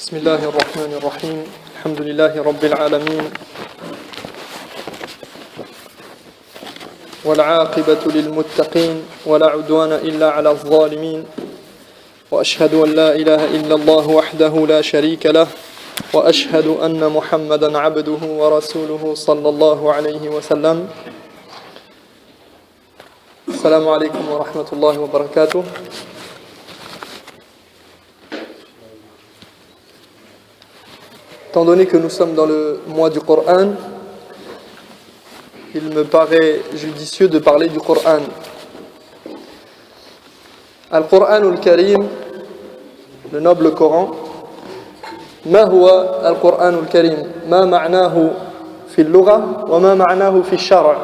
بسم الله الرحمن الرحيم الحمد لله رب العالمين والعاقبة للمتقين ولا عدوان إلا على الظالمين وأشهد أن لا إله إلا الله وحده لا شريك له وأشهد أن محمدا عبده ورسوله صلى الله عليه وسلم السلام عليكم ورحمة الله وبركاته. Étant donné que nous sommes dans le mois du Coran, il me paraît judicieux de parler du Coran. Al-Qur'an al-Karim, le noble Coran. ما هو القرآن الكريم؟ ما معناه في اللغة وما معناه في الشرع؟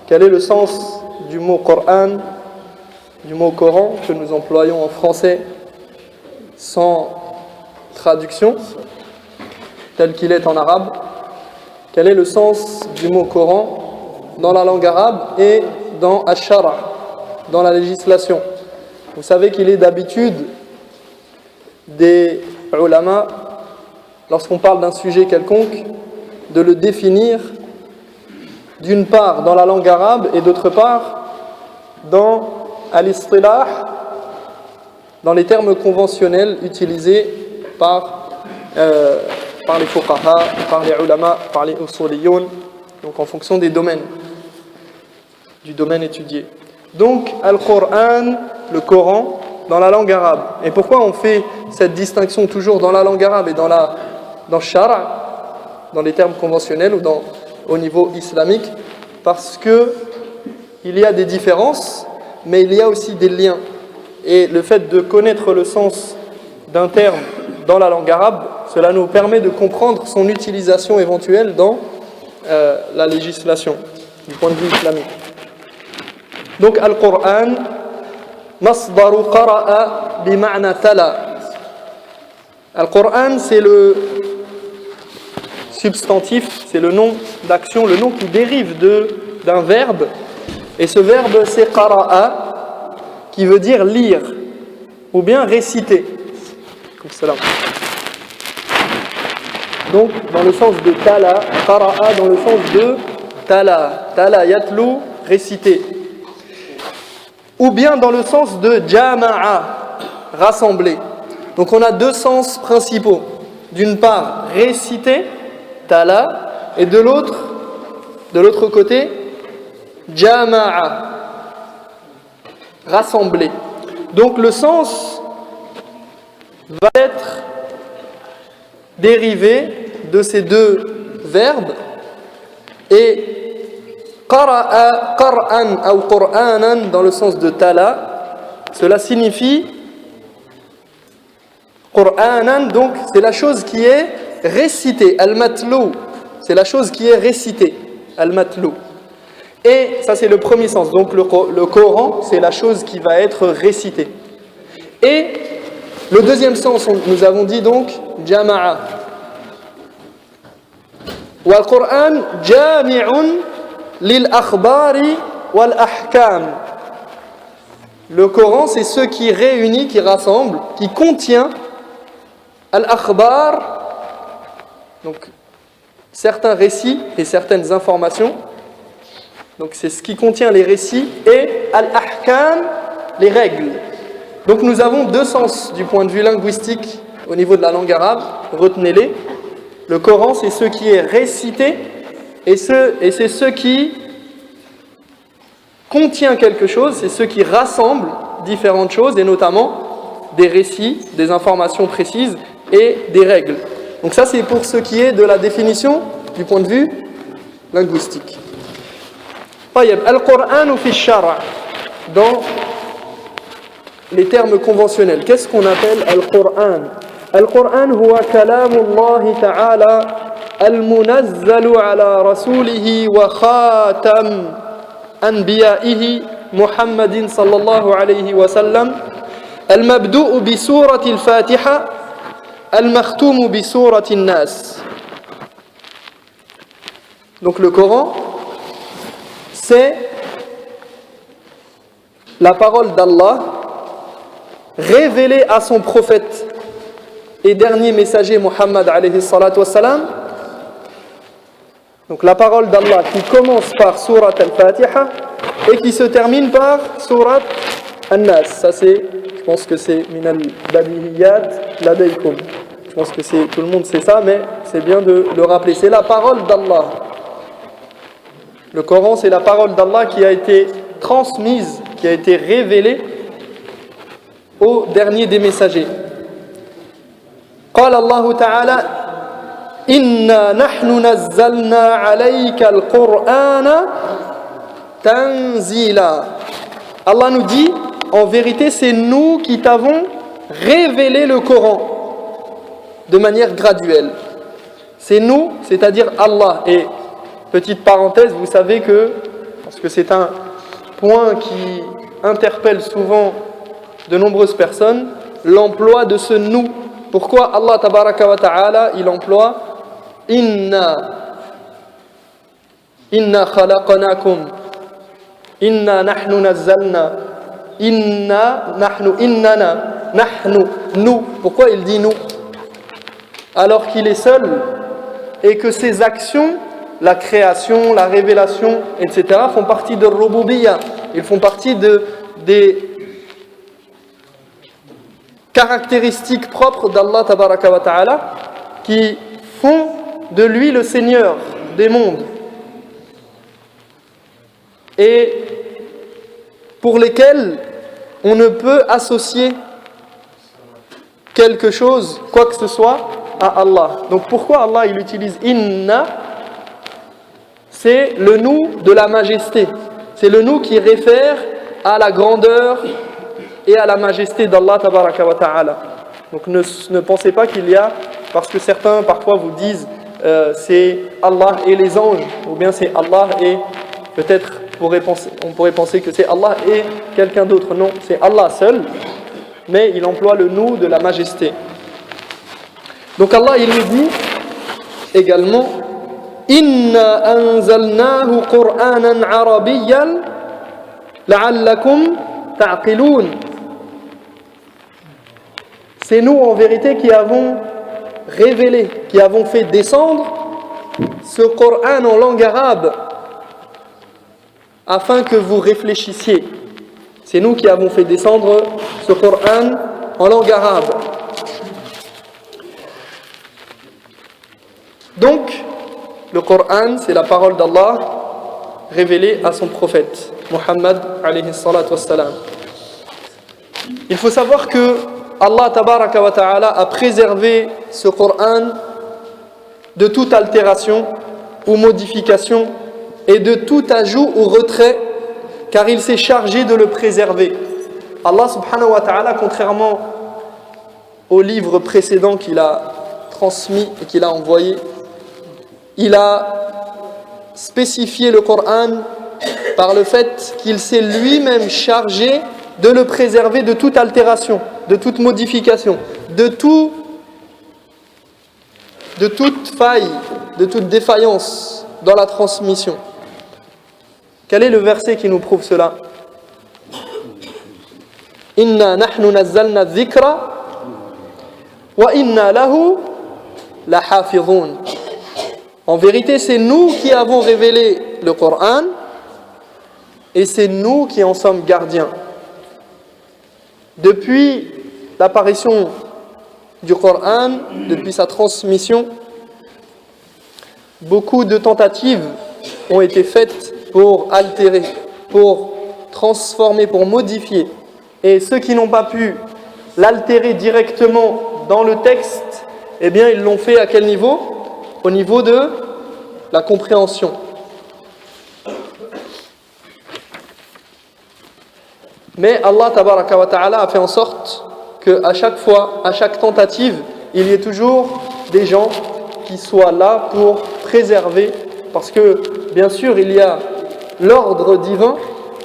Quel est le sens du mot Coran, du mot Coran que nous employons en français sans traduction tel qu'il est en arabe? Quel est le sens du mot Coran dans la langue arabe et dans Ash-Shara', dans la législation? Vous savez qu'il est d'habitude des ulama, lorsqu'on parle d'un sujet quelconque, de le définir d'une part dans la langue arabe et d'autre part dans al-istilah, dans les termes conventionnels utilisés par les fuqaha, par les ulama, par les usuliyoun, donc en fonction des domaines, du domaine étudié. Donc, Al-Qur'an, le Coran, dans la langue arabe. Et pourquoi on fait cette distinction toujours dans la langue arabe et dans Shara', dans les termes conventionnels ou au niveau islamique? Parce que il y a des différences, mais il y a aussi des liens. Et le fait de connaître le sens d'un terme dans la langue arabe, cela nous permet de comprendre son utilisation éventuelle dans la législation, du point de vue islamique. Donc, Al-Qur'an, masdaru qara'a bima'na tala. Al-Qur'an, c'est le substantif, c'est le nom d'action, le nom qui dérive d'un verbe. Et ce verbe, c'est qara'a, qui veut dire lire, ou bien réciter. Comme cela. Donc, dans le sens de tala, qara'a dans le sens de tala yatlu, réciter. Ou bien dans le sens de jama'a, rassembler. Donc on a deux sens principaux. D'une part, réciter, tala, et de l'autre côté, jama'a, rassembler. Donc le sens va être dérivé de ces deux verbes, et qara'a, qar'an ou qur'anan dans le sens de tala, cela signifie qur'anan, donc c'est la chose qui est récitée, al-matlou, c'est la chose qui est récitée, al-matlou. Et ça c'est le premier sens, donc le Coran c'est la chose qui va être récitée. Et le deuxième sens, nous avons dit donc jama'a. Wal Qur'an jami'un lil akhbari wal ahkam. Le Coran, c'est ce qui réunit, qui rassemble, qui contient al-akhbar, donc certains récits et certaines informations. Donc c'est ce qui contient les récits, et al-ahkam, les règles. Donc nous avons deux sens du point de vue linguistique au niveau de la langue arabe, retenez-les. Le Coran, c'est ce qui est récité, et c'est ce qui contient quelque chose, c'est ce qui rassemble différentes choses, et notamment des récits, des informations précises et des règles. Donc ça, c'est pour ce qui est de la définition du point de vue linguistique. Al-Qur'an fi shara', dans les termes conventionnels, qu'est-ce qu'on appelle Al-Qur'an? Al-Qur'an huwa kalamullahi ta'ala al-munazzalu ala rasulihi wa khatam anbiya'ihi Muhammadin sallallahu alayhi wa sallam al-mabdu'u bi surati al-Fatiha al-makhtumu bi surati an-Nas. Donc le Coran, c'est la parole d'Allah révélée à son prophète et dernier messager Muhammad alayhi salatu wassalam. Donc la parole d'Allah qui commence par Surat Al-Fatiha et qui se termine par Surat An-Nas. Ça c'est, je pense que c'est min al-badihiyat ladaykum. Je pense que tout le monde sait ça, mais c'est bien de le rappeler. C'est la parole d'Allah. Le Coran, c'est la parole d'Allah qui a été transmise, qui a été révélée au dernier des messagers. قال الله تعالى إنا نحن نزلنا عليك القرآن تنزيلا. Allah nous dit, en vérité, c'est nous qui t'avons révélé le Coran de manière graduelle. C'est nous, c'est-à-dire Allah. Et petite parenthèse, vous savez que, parce que c'est un point qui interpelle souvent de nombreuses personnes, l'emploi de ce nous. Pourquoi Allah tabaraka wa ta'ala il emploie inna khalaqnakum inna nahnu nazzalna nahnu nous. Pourquoi il dit nous alors qu'il est seul et que ses actions, la création, la révélation, etc. font partie de Rububiyya. Ils font partie des caractéristiques propres d'Allah tabaraka wa ta'ala qui font de lui le Seigneur des mondes et pour lesquels on ne peut associer quelque chose, quoi que ce soit, à Allah. Donc pourquoi Allah il utilise inna? C'est le nous de la majesté. C'est le nous qui réfère à la grandeur et à la majesté d'Allah tabaraka wa ta'ala. Donc ne pensez pas qu'il y a, parce que certains parfois vous disent c'est Allah et les anges, ou bien c'est Allah et peut-être on pourrait penser que c'est Allah et quelqu'un d'autre. Non, c'est Allah seul, mais il emploie le nous de la majesté. Donc Allah il nous dit également Inna anzalnahu Qur'anan arabiyyan la'allakum ta'qilun. C'est nous en vérité qui avons révélé, qui avons fait descendre ce Coran en langue arabe afin que vous réfléchissiez. C'est nous qui avons fait descendre ce Coran en langue arabe. Donc, le Coran, c'est la parole d'Allah révélée à son prophète, Muhammad alayhi salatu wassalam. Il faut savoir que Allah tabaraka wa ta'ala a préservé ce Coran de toute altération ou modification et de tout ajout ou retrait, car il s'est chargé de le préserver. Allah subhanahu wa ta'ala, contrairement au livre précédent qu'il a transmis et qu'il a envoyé, il a spécifié le Coran par le fait qu'il s'est lui-même chargé de le préserver de toute altération, de toute modification, de toute faille, de toute défaillance dans la transmission. Quel est le verset qui nous prouve cela? Inna nahnu nazzalna dhikra wa inna lahu lahafidhun. En vérité, c'est nous qui avons révélé le Coran et c'est nous qui en sommes gardiens. Depuis l'apparition du Coran, depuis sa transmission, beaucoup de tentatives ont été faites pour altérer, pour transformer, pour modifier. Et ceux qui n'ont pas pu l'altérer directement dans le texte, eh bien ils l'ont fait à quel niveau? Au niveau de la compréhension. Mais Allah tabaraka wa ta'ala a fait en sorte qu'à chaque fois, à chaque tentative, il y ait toujours des gens qui soient là pour préserver, parce que bien sûr il y a l'ordre divin,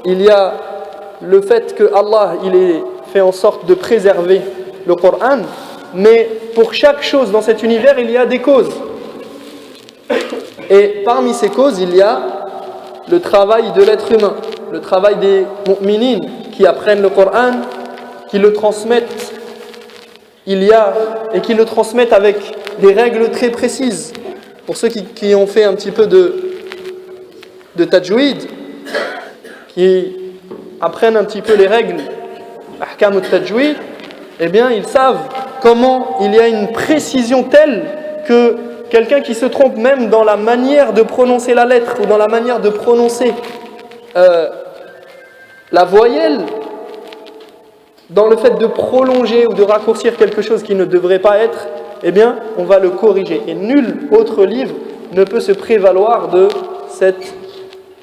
il y a le fait que Allah il ait fait en sorte de préserver le Coran, mais pour chaque chose dans cet univers il y a des causes. Et parmi ces causes il y a le travail de l'être humain, le travail des mu'minines qui apprennent le Coran, qui le transmettent il y a, et qu'ils le transmettent avec des règles très précises. Pour ceux qui ont fait un petit peu de tajwid, qui apprennent un petit peu les règles, ahkam al-tajwid, eh bien ils savent comment il y a une précision telle que quelqu'un qui se trompe même dans la manière de prononcer la lettre ou dans la manière de prononcer la voyelle, dans le fait de prolonger ou de raccourcir quelque chose qui ne devrait pas être, eh bien, on va le corriger. Et nul autre livre ne peut se prévaloir de cette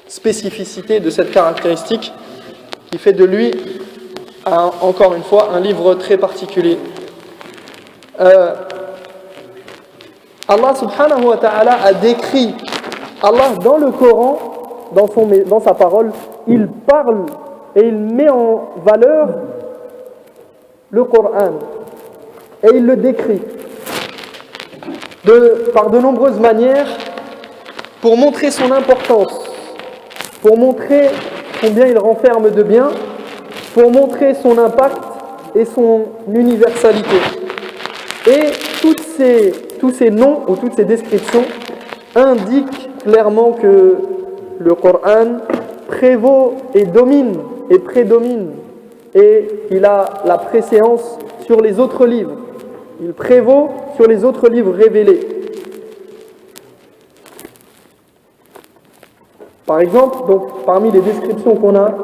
spécificité, de cette caractéristique qui fait de lui, encore une fois, un livre très particulier. Allah subhanahu wa ta'ala a décrit, Allah dans le Coran, dans sa parole, il parle et il met en valeur le Coran et il le décrit par de nombreuses manières pour montrer son importance, pour montrer combien il renferme de bien, pour montrer son impact et son universalité. Et tous ces noms ou toutes ces descriptions indiquent clairement que le Coran prévaut et domine et prédomine, et il a la préséance sur les autres livres. Il prévaut sur les autres livres révélés. Par exemple, donc, parmi les descriptions qu'on a,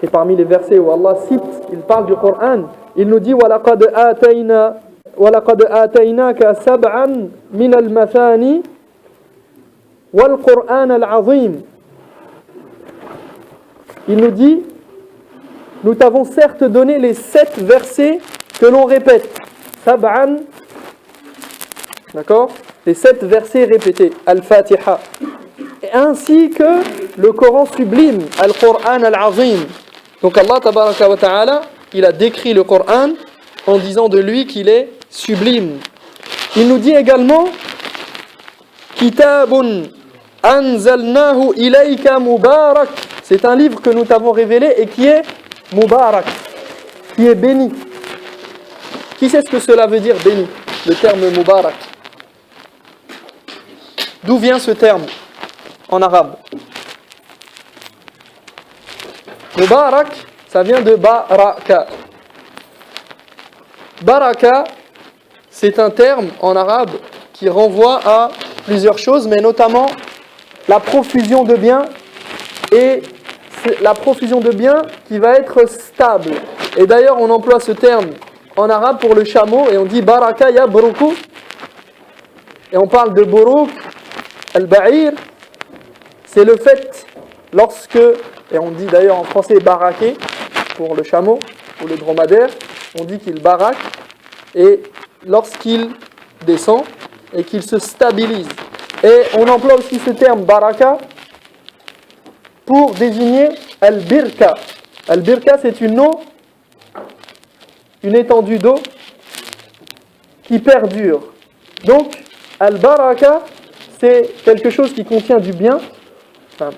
et parmi les versets où Allah cite, il parle du Coran, il nous dit وَلَقَدْ آتَيْنَاكَ سَبْعًا مِنَ الْمَثَانِي وَالْقُرْآنَ الْعَظِيمِ. Il nous dit, nous t'avons certes donné les 7 versets que l'on répète. Sab'an, d'accord, les 7 versets répétés, Al-Fatiha. Ainsi que le Coran sublime, Al-Qur'an Al-Azim. Donc Allah tabaraka wa ta'ala, il a décrit le Coran en disant de lui qu'il est sublime. Il nous dit également Kitabun anzalnahu ilayka mubarak. C'est un livre que nous t'avons révélé et qui est mubarak, qui est béni. Qui sait ce que cela veut dire béni, le terme mubarak? D'où vient ce terme en arabe? Mubarak, ça vient de baraka. Baraka, c'est un terme en arabe qui renvoie à plusieurs choses, mais notamment la profusion de biens, et la profusion de biens qui va être stable. Et d'ailleurs, on emploie ce terme en arabe pour le chameau, et on dit baraka ya buruku, et on parle de buruk, al-ba'ir, c'est le fait lorsque, et on dit d'ailleurs en français baraquer pour le chameau ou le dromadaire, on dit qu'il baraque, et lorsqu'il descend et qu'il se stabilise. Et on emploie aussi ce terme baraka pour désigner al-birka. Al-birka, c'est une eau, une étendue d'eau qui perdure. Donc, al-baraka, c'est quelque chose qui contient du bien. Enfin,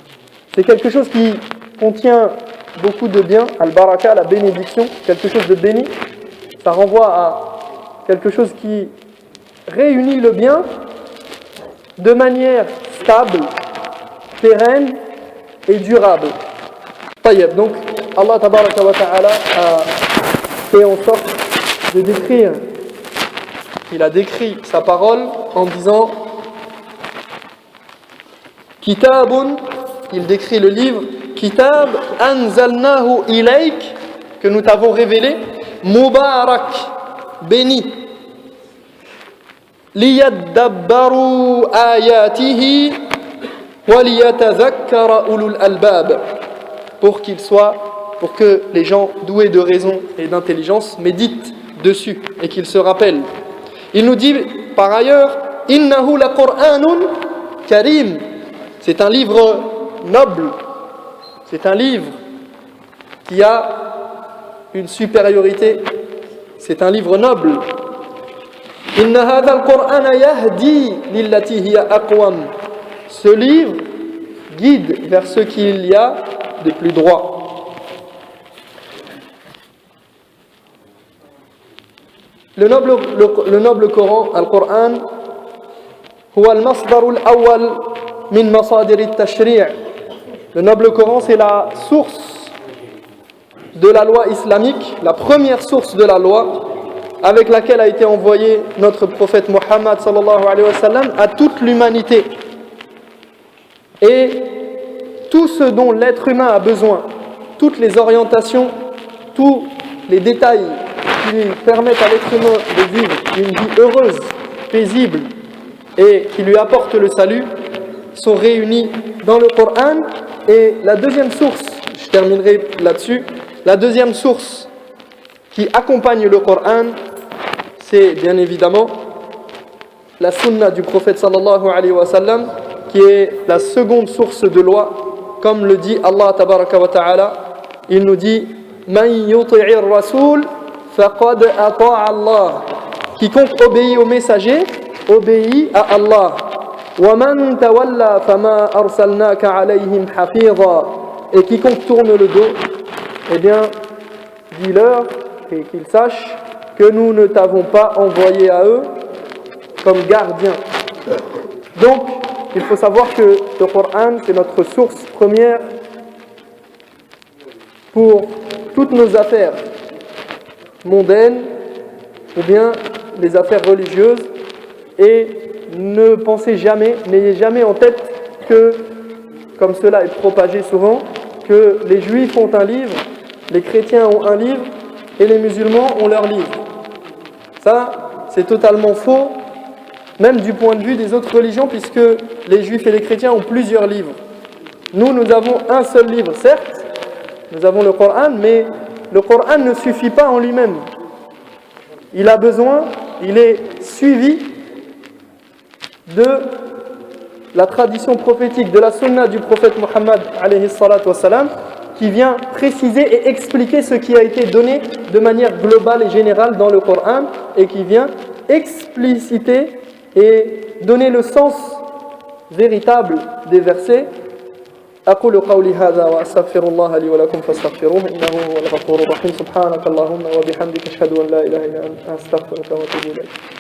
c'est quelque chose qui contient beaucoup de bien. Al-baraka, la bénédiction, quelque chose de béni. Ça renvoie à quelque chose qui réunit le bien de manière stable, pérenne et durable. Tayyib, donc Allah tabaraka wa ta'ala a fait en sorte de décrire, il a décrit sa parole en disant Kitabun, il décrit le livre Kitab anzalnahu ilayk, que nous t'avons révélé, Mubarak, béni, liyadabbaru ayatihi wa liyatadhakkara ulul albab, pour que les gens doués de raison et d'intelligence méditent dessus et qu'ils se rappellent. Il nous dit par ailleurs innahu la Qur'anun karim, c'est un livre noble, c'est un livre qui a une supériorité, c'est un livre noble. Inna hadha al-Qur'ana yahdi lillati hiya aqwam, ce livre guide vers ce qu'il y a de plus droit. le noble Coran, Al-Qur'an, huwa al-masdar al-awwal min masadir at-tashri'. Le noble Coran, c'est la source de la loi islamique, la première source de la loi avec laquelle a été envoyé notre prophète Muhammad sallallahu alayhi wa sallam à toute l'humanité. Et tout ce dont l'être humain a besoin, toutes les orientations, tous les détails qui lui permettent à l'être humain de vivre une vie heureuse, paisible et qui lui apportent le salut, sont réunis dans le Coran. Et la deuxième source, je terminerai là-dessus, la deuxième source qui accompagne le Coran, c'est bien évidemment la sunna du prophète sallallahu alayhi wa sallam, qui est la seconde source de loi, comme le dit Allah tabaraka wa ta'ala. Il nous dit Man yuti'ir rasoul faqad ata'a Allah. Quiconque obéit au messager obéit à Allah. Wa man tawalla fama arsalnaka alayhim hafiza. Et quiconque tourne le dos, eh bien, dis-leur et qu'ils sachent que nous ne t'avons pas envoyé à eux comme gardien. Donc, il faut savoir que le Coran, c'est notre source première pour toutes nos affaires mondaines ou bien les affaires religieuses. Et ne pensez jamais, n'ayez jamais en tête que, comme cela est propagé souvent, que les juifs ont un livre, les chrétiens ont un livre et les musulmans ont leur livre. Ça, c'est totalement faux, même du point de vue des autres religions, puisque les juifs et les chrétiens ont plusieurs livres. Nous avons un seul livre, certes, nous avons le Coran, mais le Coran ne suffit pas en lui-même. Il a besoin, il est suivi de la tradition prophétique, de la sunna du prophète Muhammad alayhi salatu wassalam, qui vient préciser et expliquer ce qui a été donné de manière globale et générale dans le Coran, et qui vient expliciter et donner le sens véritable des versets. أقول قولي هذا وأستغفر الله لي ولكم فاستغفروه إنه هو الغفور الرحيم. سبحانك اللهم وبحمدك أشهد أن لا إله إلا أنت أستغفرك وأتوب إليك.